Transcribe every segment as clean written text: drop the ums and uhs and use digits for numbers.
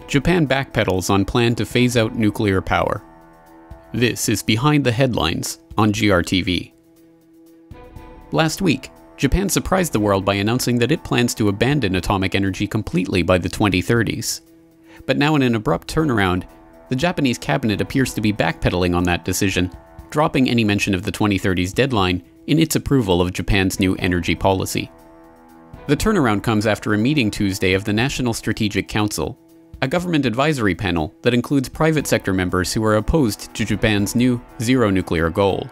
Japan backpedals on plan to phase out nuclear power. This is Behind the Headlines on GRTV. Last week, Japan surprised the world by announcing that it plans to abandon atomic energy completely by the 2030s. But now in an abrupt turnaround, the Japanese cabinet appears to be backpedaling on that decision, dropping any mention of the 2030s deadline in its approval of Japan's new energy policy. The turnaround comes after a meeting Tuesday of the National Strategic Council, a government advisory panel that includes private sector members who are opposed to Japan's new zero-nuclear goal.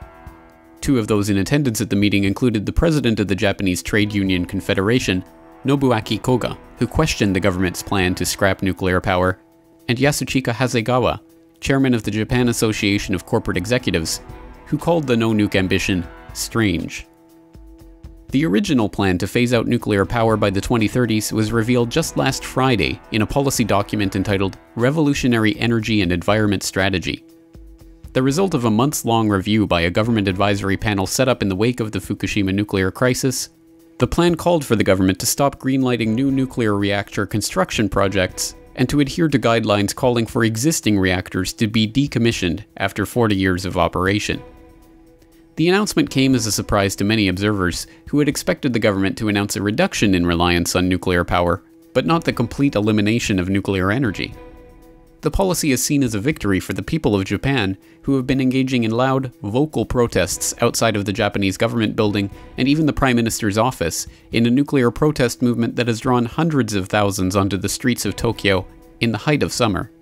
Two of those in attendance at the meeting included the president of the Japanese Trade Union Confederation, Nobuaki Koga, who questioned the government's plan to scrap nuclear power, and Yasuchika Hasegawa, chairman of the Japan Association of Corporate Executives, who called the no-nuke ambition strange. The original plan to phase out nuclear power by the 2030s was revealed just last Friday in a policy document entitled Revolutionary Energy and Environment Strategy. The result of a months-long review by a government advisory panel set up in the wake of the Fukushima nuclear crisis, the plan called for the government to stop greenlighting new nuclear reactor construction projects and to adhere to guidelines calling for existing reactors to be decommissioned after 40 years of operation. The announcement came as a surprise to many observers who had expected the government to announce a reduction in reliance on nuclear power, but not the complete elimination of nuclear energy. The policy is seen as a victory for the people of Japan, who have been engaging in loud, vocal protests outside of the Japanese government building and even the Prime Minister's office in a nuclear protest movement that has drawn hundreds of thousands onto the streets of Tokyo in the height of summer.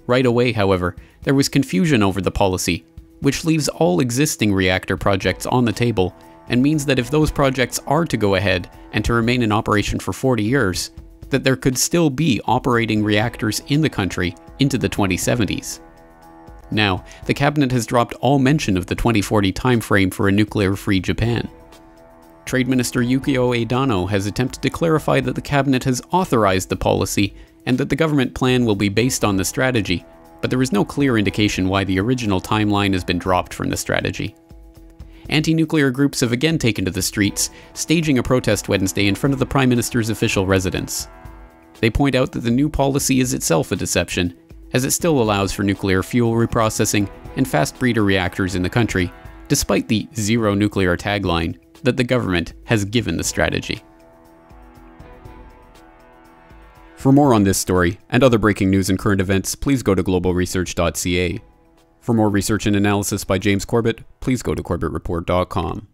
Right away, however, there was confusion over the policy, which leaves all existing reactor projects on the table and means that if those projects are to go ahead and to remain in operation for 40 years, that there could still be operating reactors in the country into the 2070s. Now, the cabinet has dropped all mention of the 2040 timeframe for a nuclear-free Japan. Trade Minister Yukio Edano has attempted to clarify that the cabinet has authorized the policy and that the government plan will be based on the strategy, but there is no clear indication why the original timeline has been dropped from the strategy. Anti-nuclear groups have again taken to the streets, staging a protest Wednesday in front of the Prime Minister's official residence. They point out that the new policy is itself a deception, as it still allows for nuclear fuel reprocessing and fast breeder reactors in the country, despite the zero nuclear tagline that the government has given the strategy. For more on this story and other breaking news and current events, please go to globalresearch.ca. For more research and analysis by James Corbett, please go to corbettreport.com.